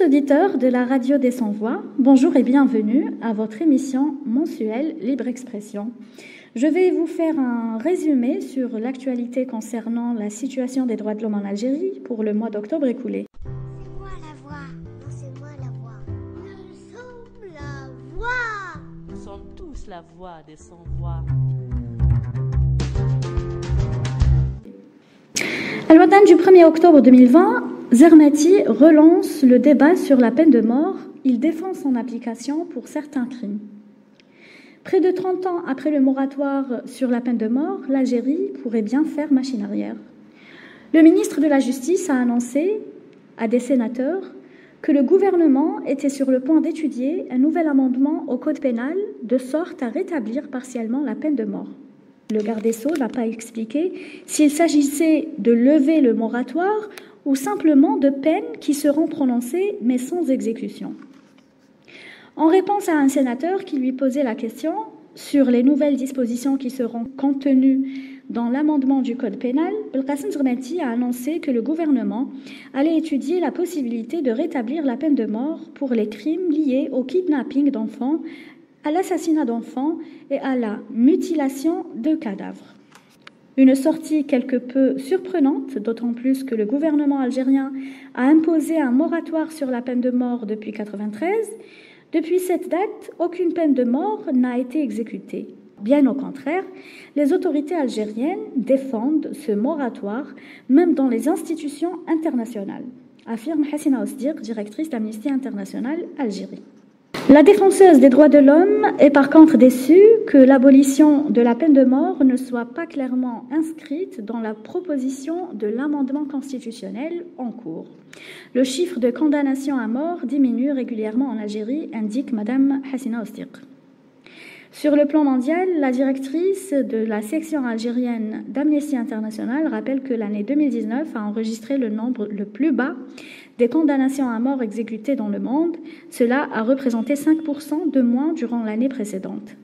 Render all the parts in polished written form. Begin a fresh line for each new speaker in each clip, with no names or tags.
auditeurs de la radio des Sans-Voix, bonjour et bienvenue à votre émission mensuelle Libre Expression. Je vais vous faire un résumé sur l'actualité concernant la situation des droits de l'homme en Algérie pour le mois d'octobre écoulé.
C'est moi la voix. Non, c'est moi la voix. Nous sommes la voix.
Nous sommes tous la voix des sans-voix.
À l'Ouadan du 1er octobre 2020, Zermati relance le débat sur la peine de mort. Il défend son application pour certains crimes. Près de 30 ans après le moratoire sur la peine de mort, l'Algérie pourrait bien faire machine arrière. Le ministre de la Justice a annoncé à des sénateurs que le gouvernement était sur le point d'étudier un nouvel amendement au Code pénal de sorte à rétablir partiellement la peine de mort. Le garde des Sceaux n'a pas expliqué s'il s'agissait de lever le moratoire ou simplement de peines qui seront prononcées mais sans exécution. En réponse à un sénateur qui lui posait la question sur les nouvelles dispositions qui seront contenues dans l'amendement du Code pénal, Belkacem Zermati a annoncé que le gouvernement allait étudier la possibilité de rétablir la peine de mort pour les crimes liés au kidnapping d'enfants, à l'assassinat d'enfants et à la mutilation de cadavres. Une sortie quelque peu surprenante, d'autant plus que le gouvernement algérien a imposé un moratoire sur la peine de mort depuis 1993. Depuis cette date, aucune peine de mort n'a été exécutée. Bien au contraire, les autorités algériennes défendent ce moratoire, même dans les institutions internationales, affirme Hassina Osdir, directrice d'Amnesty International Algérie. La défenseuse des droits de l'homme est par contre déçue que l'abolition de la peine de mort ne soit pas clairement inscrite dans la proposition de l'amendement constitutionnel en cours. Le chiffre de condamnation à mort diminue régulièrement en Algérie, indique Madame Hassina Osdir. Sur le plan mondial, la directrice de la section algérienne d'Amnesty International rappelle que l'année 2019 a enregistré le nombre le plus bas des condamnations à mort exécutées dans le monde. Cela a représenté 5% de moins durant l'année précédente.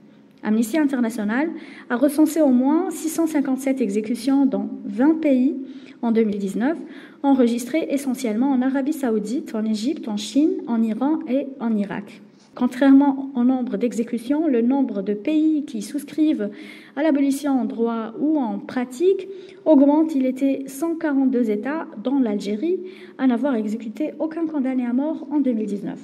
Amnesty International a recensé au moins 657 exécutions dans 20 pays en 2019, enregistrées essentiellement en Arabie Saoudite, en Égypte, en Chine, en Iran et en Irak. Contrairement au nombre d'exécutions, le nombre de pays qui souscrivent à l'abolition en droit ou en pratique augmente. Il était 142 États, dont l'Algérie, à n'avoir exécuté aucun condamné à mort en 2019.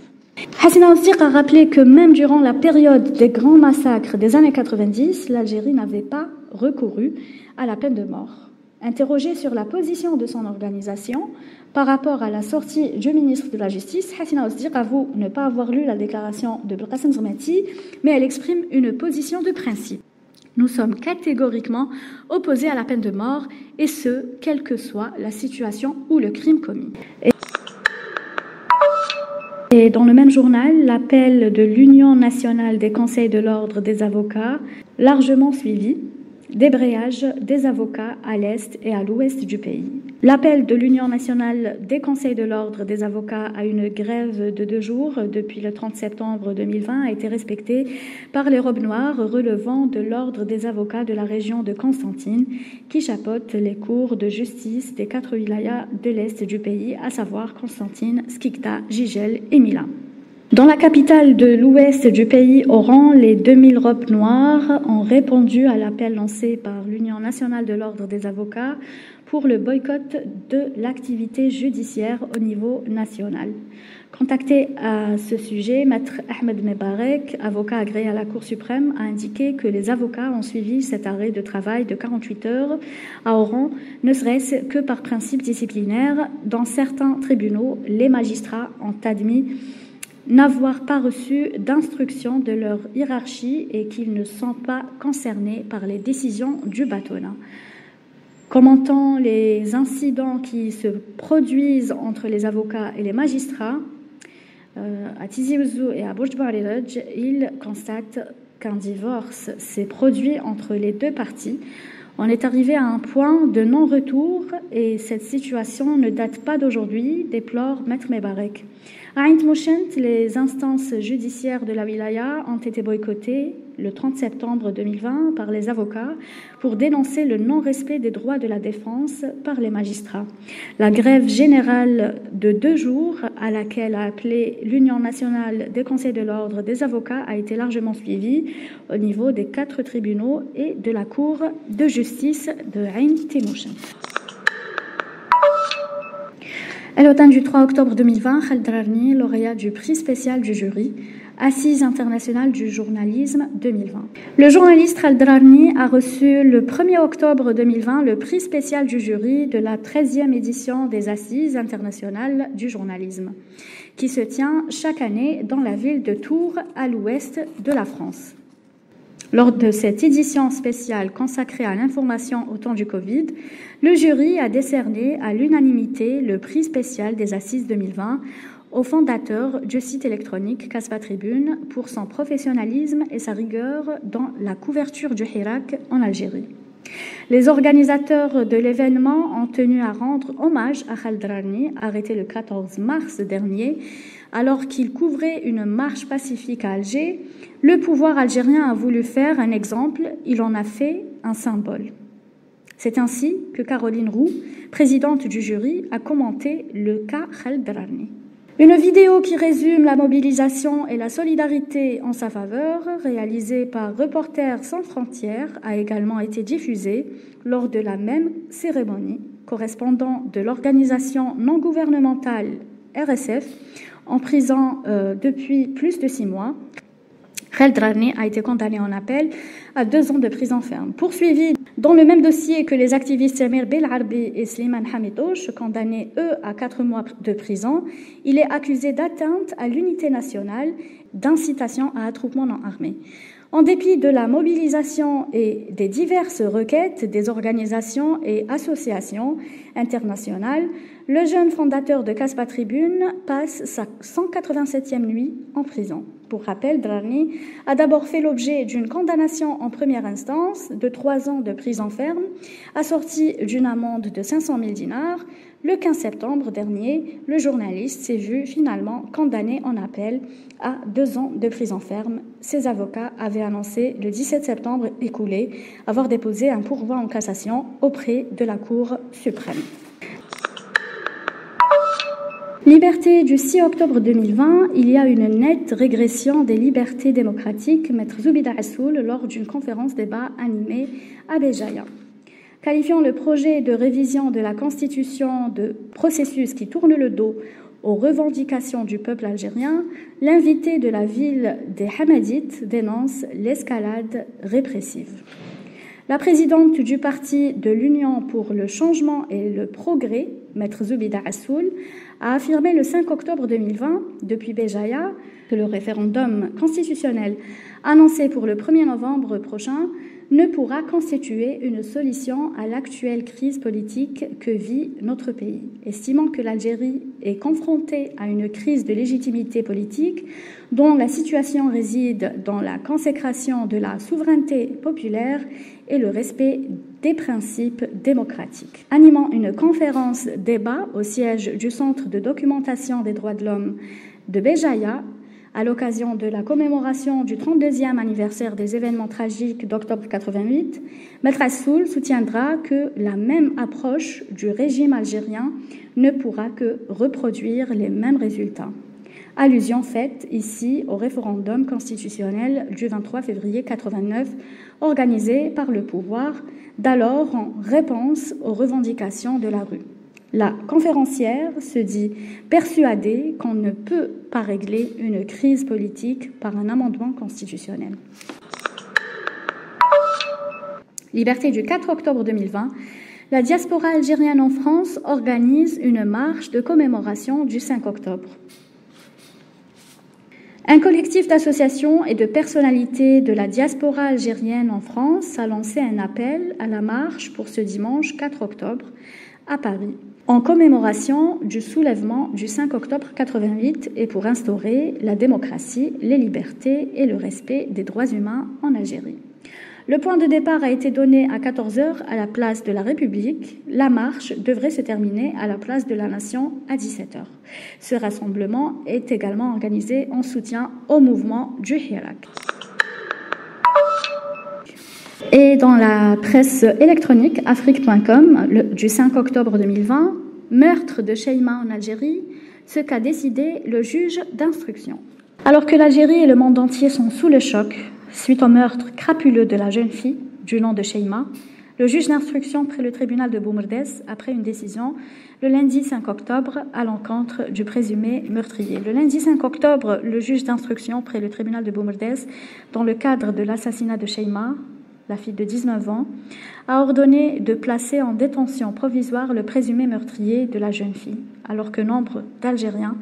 Hassina Osdir a rappelé que même durant la période des grands massacres des années 90, l'Algérie n'avait pas recouru à la peine de mort. Interrogée sur la position de son organisation par rapport à la sortie du ministre de la Justice, Hassina Osdir avoue ne pas avoir lu la déclaration de Belkacem Zermati, mais elle exprime une position de principe. Nous sommes catégoriquement opposés à la peine de mort, et ce, quelle que soit la situation ou le crime commis. Et dans le même journal, l'appel de l'Union nationale des conseils de l'ordre des avocats, largement suivi, débrayage des avocats à l'est et à l'ouest du pays. L'appel de l'Union nationale des conseils de l'ordre des avocats à une grève de 2 jours depuis le 30 septembre 2020 a été respecté par les robes noires relevant de l'ordre des avocats de la région de Constantine qui chapeautent les cours de justice des 4 wilayas de l'est du pays, à savoir Constantine, Skikda, Jijel et Mila. Dans la capitale de l'ouest du pays, Oran, les 2000 robes noires ont répondu à l'appel lancé par l'Union nationale de l'ordre des avocats pour le boycott de l'activité judiciaire au niveau national. Contacté à ce sujet, Maître Ahmed Mebarek, avocat agréé à la Cour suprême, a indiqué que les avocats ont suivi cet arrêt de travail de 48 heures à Oran, ne serait-ce que par principe disciplinaire. Dans certains tribunaux, les magistrats ont admis n'avoir pas reçu d'instruction de leur hiérarchie et qu'ils ne sont pas concernés par les décisions du bâtonnet. Commentant les incidents qui se produisent entre les avocats et les magistrats, à Tizi Ouzou et à Bourj Bouariraj, il constate qu'un divorce s'est produit entre les deux parties. On est arrivé à un point de non-retour et cette situation ne date pas d'aujourd'hui, déplore Maître Mebarek. À Ain Mouchent, les instances judiciaires de la wilaya ont été boycottées le 30 septembre 2020 par les avocats pour dénoncer le non-respect des droits de la défense par les magistrats. La grève générale de 2 jours à laquelle a appelé l'Union nationale des conseils de l'ordre des avocats a été largement suivie au niveau des 4 tribunaux et de la Cour de justice de Ain Timoshen. À l'automne du 3 octobre 2020, Khaled Drarni, lauréat du prix spécial du jury, Assise internationale du journalisme 2020. Le journaliste Khaled Drarni a reçu le 1er octobre 2020 le prix spécial du jury de la 13e édition des Assises internationales du journalisme, qui se tient chaque année dans la ville de Tours, à l'ouest de la France. Lors de cette édition spéciale consacrée à l'information au temps du Covid, le jury a décerné à l'unanimité le prix spécial des Assises 2020 au fondateur du site électronique Kasba Tribune pour son professionnalisme et sa rigueur dans la couverture du Hirak en Algérie. Les organisateurs de l'événement ont tenu à rendre hommage à Khaled Drarni, arrêté le 14 mars dernier, alors qu'il couvrait une marche pacifique à Alger. Le pouvoir algérien a voulu faire un exemple, il en a fait un symbole. C'est ainsi que Caroline Roux, présidente du jury, a commenté le cas Khaled Drarni. Une vidéo qui résume la mobilisation et la solidarité en sa faveur, réalisée par Reporters sans frontières, a également été diffusée lors de la même cérémonie. Correspondant de l'organisation non gouvernementale RSF, en prison depuis plus de 6 mois, Khaled Drarni a été condamné en appel à 2 ans de prison ferme. Poursuivi dans le même dossier que les activistes Samir Belarbi et Slimane Hamidouche, condamnés eux à 4 mois de prison, il est accusé d'atteinte à l'unité nationale, d'incitation à attroupement non armé. En dépit de la mobilisation et des diverses requêtes des organisations et associations internationales, le jeune fondateur de Kasba Tribune passe sa 187e nuit en prison. Pour rappel, Drarni a d'abord fait l'objet d'une condamnation en première instance de 3 ans de prison ferme, assortie d'une amende de 500 000 dinars. Le 15 septembre dernier, le journaliste s'est vu finalement condamné en appel à 2 ans de prison ferme. Ses avocats avaient annoncé le 17 septembre écoulé avoir déposé un pourvoi en cassation auprès de la Cour suprême. Liberté du 6 octobre 2020, il y a une nette régression des libertés démocratiques, Maître Zoubida Assoul, lors d'une conférence débat animée à Béjaïa. Qualifiant le projet de révision de la Constitution de processus qui tourne le dos aux revendications du peuple algérien, l'invité de la ville des Hamadites dénonce l'escalade répressive. La présidente du parti de l'Union pour le changement et le progrès, Maître Zoubida Assoul, a affirmé le 5 octobre 2020, depuis Béjaïa, que le référendum constitutionnel annoncé pour le 1er novembre prochain ne pourra constituer une solution à l'actuelle crise politique que vit notre pays. Estimant que l'Algérie est confrontée à une crise de légitimité politique dont la situation réside dans la consécration de la souveraineté populaire et le respect des principes démocratiques. Animant une conférence débat au siège du Centre de documentation des droits de l'homme de Béjaïa, à l'occasion de la commémoration du 32e anniversaire des événements tragiques d'octobre 88, Maître Assoul soutiendra que la même approche du régime algérien ne pourra que reproduire les mêmes résultats. Allusion faite ici au référendum constitutionnel du 23 février 89 organisé par le pouvoir d'alors en réponse aux revendications de la rue. La conférencière se dit persuadée qu'on ne peut pas régler une crise politique par un amendement constitutionnel. Liberté du 4 octobre 2020, la diaspora algérienne en France organise une marche de commémoration du 5 octobre. Un collectif d'associations et de personnalités de la diaspora algérienne en France a lancé un appel à la marche pour ce dimanche 4 octobre à Paris, en commémoration du soulèvement du 5 octobre 88 et pour instaurer la démocratie, les libertés et le respect des droits humains en Algérie. Le point de départ a été donné à 14h à la place de la République. La marche devrait se terminer à la place de la Nation à 17h. Ce rassemblement est également organisé en soutien au mouvement du Hirak. Et dans la presse électronique, Afrique.com, du 5 octobre 2020, meurtre de Sheima en Algérie, ce qu'a décidé le juge d'instruction. Alors que l'Algérie et le monde entier sont sous le choc suite au meurtre crapuleux de la jeune fille du nom de Sheima, le juge d'instruction prit le tribunal de Boumerdès après une décision le lundi 5 octobre à l'encontre du présumé meurtrier. Le lundi 5 octobre, le juge d'instruction prit le tribunal de Boumerdès dans le cadre de l'assassinat de Sheima, la fille de 19 ans, a ordonné de placer en détention provisoire le présumé meurtrier de la jeune fille, alors que nombre d'Algériens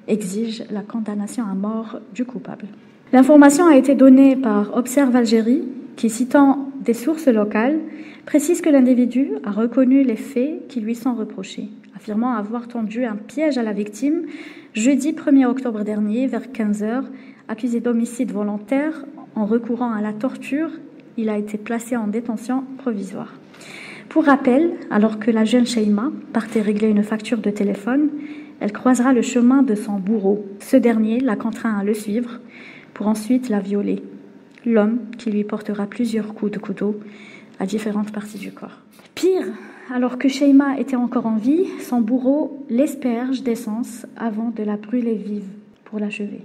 exigent la condamnation à mort du coupable. L'information a été donnée par Observe Algérie, qui, citant des sources locales, précise que l'individu a reconnu les faits qui lui sont reprochés, affirmant avoir tendu un piège à la victime jeudi 1er octobre dernier vers 15h, accusé d'homicide volontaire en recourant à la torture. Il a été placé en détention provisoire. Pour rappel, alors que la jeune Sheima partait régler une facture de téléphone, elle croisera le chemin de son bourreau. Ce dernier la contraint à le suivre pour ensuite la violer. L'homme qui lui portera plusieurs coups de couteau à différentes parties du corps. Pire, alors que Sheima était encore en vie, son bourreau l'asperge d'essence avant de la brûler vive pour l'achever.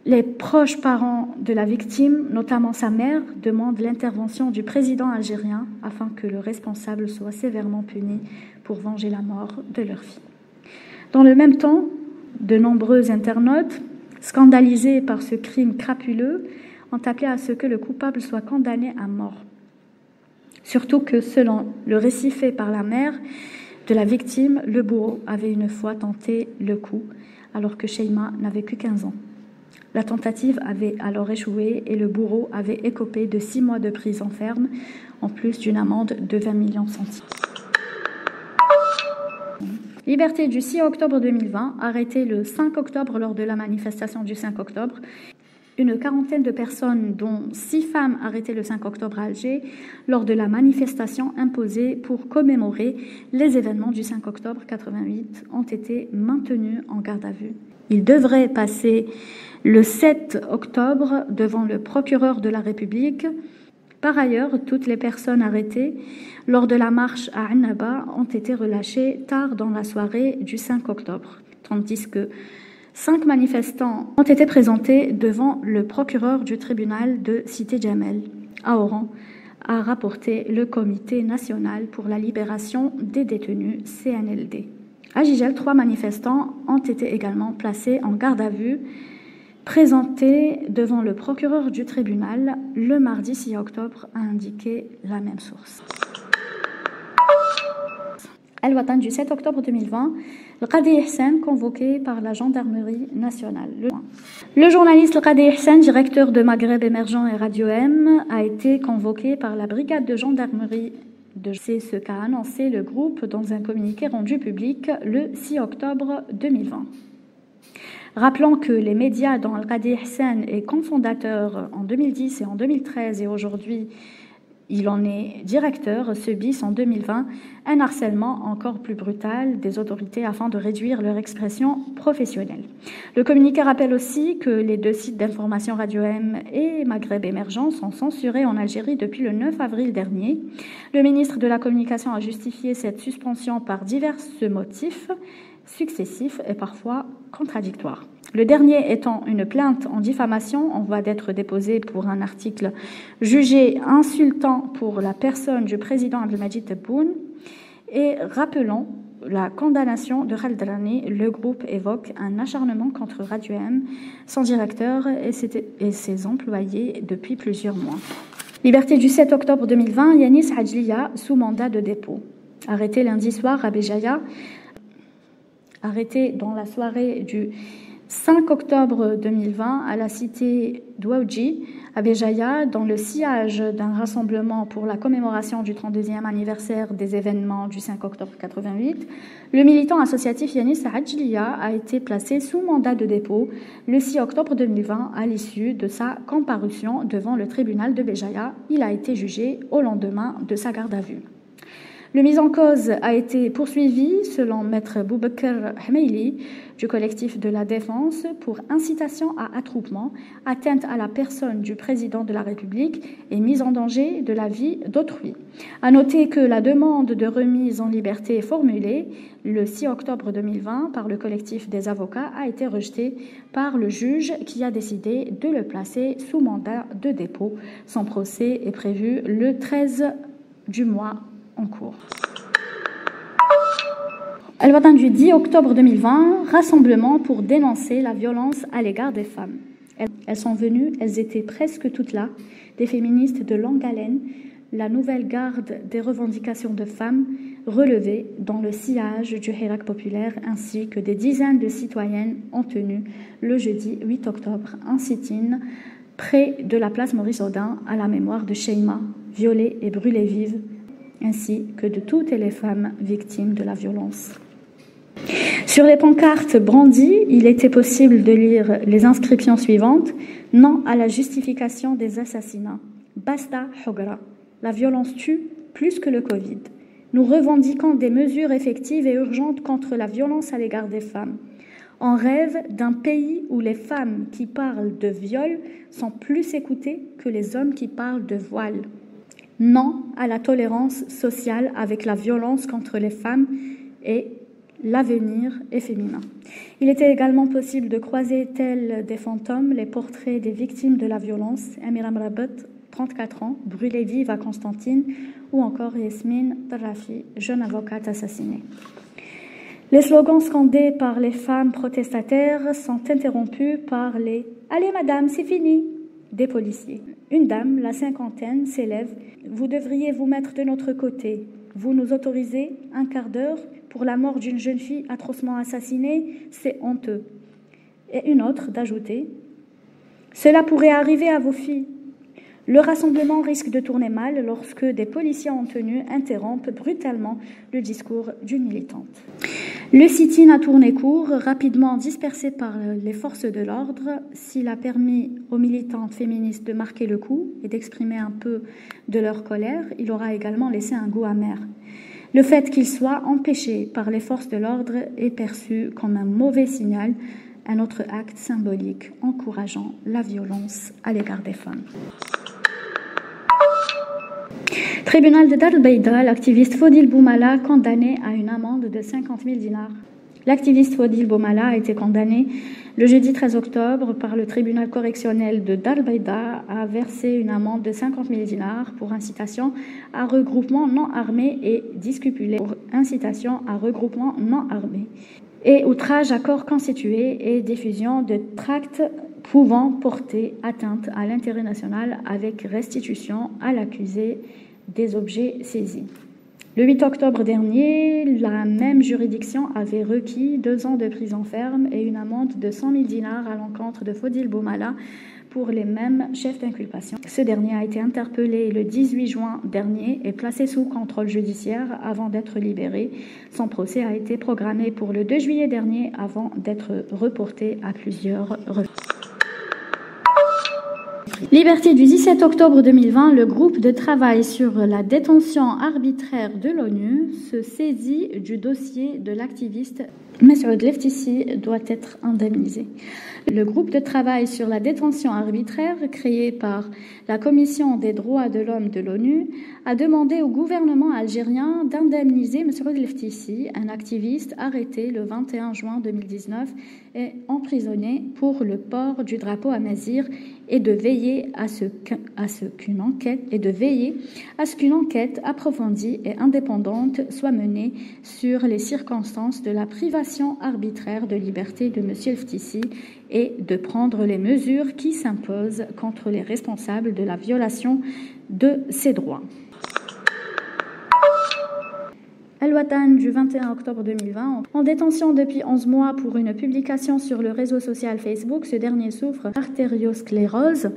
Les proches parents de la victime, notamment sa mère, demandent l'intervention du président algérien afin que le responsable soit sévèrement puni pour venger la mort de leur fille. Dans le même temps, de nombreux internautes, scandalisés par ce crime crapuleux, ont appelé à ce que le coupable soit condamné à mort. Surtout que, selon le récit fait par la mère de la victime, le bourreau avait une fois tenté le coup, alors que Sheima n'avait que 15 ans. La tentative avait alors échoué et le bourreau avait écopé de 6 mois de prison ferme, en plus d'une amende de 20 millions de centimes. Liberté du 6 octobre 2020, arrêtée le 5 octobre lors de la manifestation du 5 octobre. Une quarantaine de personnes, dont 6 femmes arrêtées le 5 octobre à Alger, lors de la manifestation imposée pour commémorer les événements du 5 octobre 88, ont été maintenues en garde à vue. Ils devraient passer le 7 octobre devant le procureur de la République. Par ailleurs, toutes les personnes arrêtées lors de la marche à Annaba ont été relâchées tard dans la soirée du 5 octobre, tandis que 5 manifestants ont été présentés devant le procureur du tribunal de Cité Djamel, à Oran, a rapporté le Comité national pour la libération des détenus, CNLD. À Gigel, 3 manifestants ont été également placés en garde à vue, présentés devant le procureur du tribunal le mardi 6 octobre, a indiqué la même source. Al-Watan du 7 octobre 2020, le Qadi Ihsan convoqué par la gendarmerie nationale. Le journaliste le Qadi Ihsan, directeur de Maghreb Émergent et Radio M, a été convoqué par la brigade de gendarmerie de C'est ce qu'a annoncé le groupe dans un communiqué rendu public le 6 octobre 2020. Rappelons que les médias dont Al-Qadi Ihsan est cofondateur en 2010 et en 2013 et aujourd'hui il en est directeur, subissent en 2020 un harcèlement encore plus brutal des autorités afin de réduire leur expression professionnelle. Le communiqué rappelle aussi que les 2 sites d'information Radio M et Maghreb Émergent sont censurés en Algérie depuis le 9 avril dernier. Le ministre de la Communication a justifié cette suspension par divers motifs successifs et parfois contradictoires. Le dernier étant une plainte en diffamation en voie d'être déposée pour un article jugé insultant pour la personne du président Abdelmadjid Tebboune. Et rappelons la condamnation de Khaled Rani, le groupe évoque un acharnement contre Radio M, son directeur et ses employés depuis plusieurs mois. Liberté du 7 octobre 2020, Yanis Hadjlia sous mandat de dépôt. Arrêté lundi soir à Béjaïa, arrêté dans la soirée du 5 octobre 2020 à la cité d'Ouaoudji, à Béjaïa, dans le sillage d'un rassemblement pour la commémoration du 32e anniversaire des événements du 5 octobre 88, le militant associatif Yanis Hadjlia a été placé sous mandat de dépôt le 6 octobre 2020 à l'issue de sa comparution devant le tribunal de Béjaïa. Il a été jugé au lendemain de sa garde à vue. Le mis en cause a été poursuivi, selon Maître Boubacar Hmeili, du collectif de la Défense, pour incitation à attroupement, atteinte à la personne du président de la République et mise en danger de la vie d'autrui. À noter que la demande de remise en liberté formulée le 6 octobre 2020 par le collectif des avocats a été rejetée par le juge qui a décidé de le placer sous mandat de dépôt. Son procès est prévu le 13 du mois en cours. Al-Watan du 10 octobre 2020, rassemblement pour dénoncer la violence à l'égard des femmes. Elles sont venues, elles étaient presque toutes là, des féministes de longue haleine, la nouvelle garde des revendications de femmes relevées dans le sillage du Hirak populaire, ainsi que des dizaines de citoyennes ont tenu le jeudi 8 octobre un sit-in près de la place Maurice-Audin à la mémoire de Sheima, violée et brûlée vive, ainsi que de toutes les femmes victimes de la violence. Sur les pancartes brandies, il était possible de lire les inscriptions suivantes: non à la justification des assassinats. Basta Hogra. La violence tue plus que le Covid. Nous revendiquons des mesures effectives et urgentes contre la violence à l'égard des femmes. On rêve d'un pays où les femmes qui parlent de viol sont plus écoutées que les hommes qui parlent de voile. Non à la tolérance sociale avec la violence contre les femmes et l'avenir est féminin. Il était également possible de croiser, tels des fantômes, les portraits des victimes de la violence. Amira Mrabet, 34 ans, brûlée vive à Constantine, ou encore Yasmine Tarrafi, jeune avocate assassinée. Les slogans scandés par les femmes protestataires sont interrompus par les « Allez madame, c'est fini !» des policiers. Une dame, la cinquantaine, s'élève. « Vous devriez vous mettre de notre côté. Vous nous autorisez un quart d'heure pour la mort d'une jeune fille atrocement assassinée, c'est honteux. » Et une autre d'ajouter « Cela pourrait arriver à vos filles. » Le rassemblement risque de tourner mal lorsque des policiers en tenue interrompent brutalement le discours d'une militante. Le sit-in a tourné court, rapidement dispersé par les forces de l'ordre. S'il a permis aux militantes féministes de marquer le coup et d'exprimer un peu de leur colère, il aura également laissé un goût amer. Le fait qu'il soit empêché par les forces de l'ordre est perçu comme un mauvais signal, un autre acte symbolique encourageant la violence à l'égard des femmes. Tribunal de Dar el-Beïda, l'activiste Fodil Boumala condamné à une amende de 50 000 dinars. L'activiste Fodil Boumala a été condamné le jeudi 13 octobre par le tribunal correctionnel de Dar el-Beïda à verser une amende de 50 000 dinars pour incitation à regroupement non armé et discipulé pour incitation à regroupement non armé et outrage à corps constitué et diffusion de tracts pouvant porter atteinte à l'intérêt national avec restitution à l'accusé des objets saisis. Le 8 octobre dernier, la même juridiction avait requis 2 ans de prison ferme et une amende de 100 000 dinars à l'encontre de Fodil Boumala pour les mêmes chefs d'inculpation. Ce dernier a été interpellé le 18 juin dernier et placé sous contrôle judiciaire avant d'être libéré. Son procès a été programmé pour le 2 juillet dernier avant d'être reporté à plusieurs reprises. Liberté du 17 octobre 2020, le groupe de travail sur la détention arbitraire de l'ONU se saisit du dossier de l'activiste Messoud Leftissi doit être indemnisé. Le groupe de travail sur la détention arbitraire, créé par la Commission des droits de l'homme de l'ONU, a demandé au gouvernement algérien d'indemniser Messoud Leftissi, un activiste arrêté le 21 juin 2019 et emprisonné pour le port du drapeau amazigh et de veiller à ce qu'une enquête approfondie et indépendante soit menée sur les circonstances de la privation arbitraire de liberté de M. Leftissi et de prendre les mesures qui s'imposent contre les responsables de la violation de ses droits. Al-Watan du 21 octobre 2020, en détention depuis 11 mois pour une publication sur le réseau social Facebook, ce dernier souffre d'artériosclérose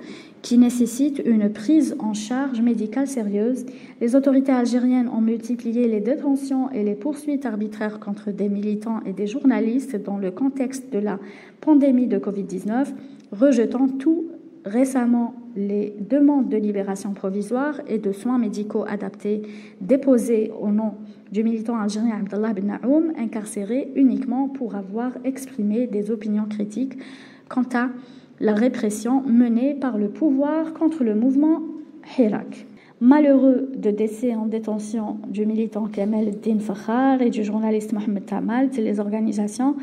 qui nécessite une prise en charge médicale sérieuse. Les autorités algériennes ont multiplié les détentions et les poursuites arbitraires contre des militants et des journalistes dans le contexte de la pandémie de Covid-19, rejetant tout récemment les demandes de libération provisoire et de soins médicaux adaptés déposées au nom du militant algérien Abdallah Ben Naoum, incarcéré uniquement pour avoir exprimé des opinions critiques quant à la répression menée par le pouvoir contre le mouvement Hirak. Malheureux de décès en détention du militant Kamel El-Din Fakhar et du journaliste Mohamed Tamalt, les organisations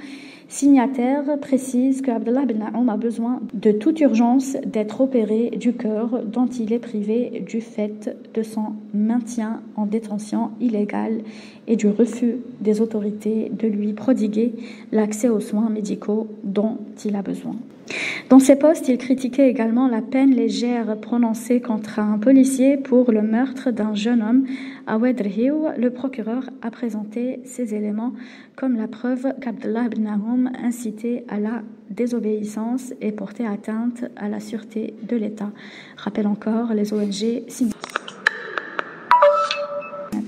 signataires précisent que Abdallah Ben Naoum a besoin de toute urgence d'être opéré du cœur dont il est privé du fait de son maintien en détention illégale et du refus des autorités de lui prodiguer l'accès aux soins médicaux dont il a besoin. Dans ses posts, il critiquait également la peine légère prononcée contre un policier pour le meurtre d'un jeune homme à Ouadrhiou. Le procureur a présenté ces éléments comme la preuve qu'Abdallah Ben Naoum incitait à la désobéissance et portait atteinte à la sûreté de l'État. Rappelle encore les ONG signées.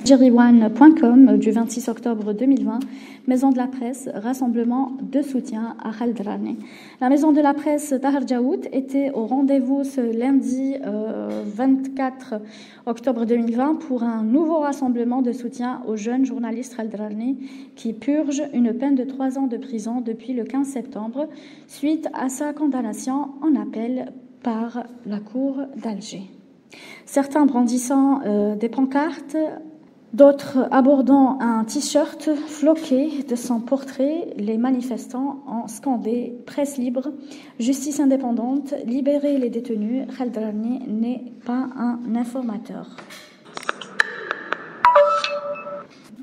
Jiriwan.com du 26 octobre 2020, Maison de la Presse, rassemblement de soutien à Khaled Rani. La Maison de la Presse Tahar Djaout était au rendez-vous ce lundi 24 octobre 2020 pour un nouveau rassemblement de soutien au jeune journaliste Khaled Rani qui purge une peine de 3 ans de prison depuis le 15 septembre suite à sa condamnation en appel par la Cour d'Alger. Certains brandissant des pancartes, d'autres abordant un t-shirt floqué de son portrait, les manifestants ont scandé « Presse libre, justice indépendante, libérez les détenus, Khaled Rani n'est pas un informateur ».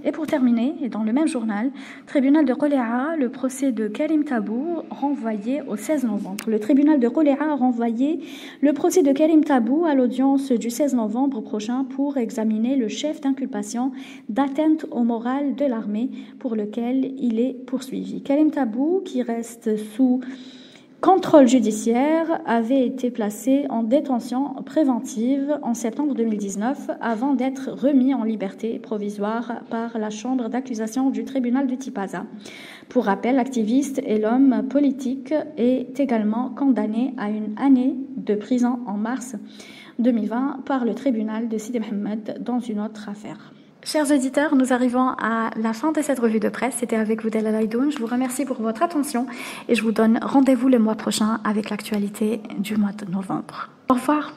Et pour terminer, et dans le même journal, tribunal de Qoléa, le procès de Karim Tabou renvoyé au 16 novembre. Le tribunal de Qoléa a renvoyé le procès de Karim Tabou à l'audience du 16 novembre prochain pour examiner le chef d'inculpation d'atteinte au moral de l'armée pour lequel il est poursuivi. Karim Tabou, qui reste sous contrôle judiciaire, avait été placé en détention préventive en septembre 2019 avant d'être remis en liberté provisoire par la chambre d'accusation du tribunal de Tipaza. Pour rappel, l'activiste et l'homme politique est également condamné à 1 année de prison en mars 2020 par le tribunal de Sidi Mohamed dans une autre affaire. Chers auditeurs, nous arrivons à la fin de cette revue de presse. C'était avec vous Delal Aïdoun. Je vous remercie pour votre attention et je vous donne rendez-vous le mois prochain avec l'actualité du mois de novembre. Au revoir.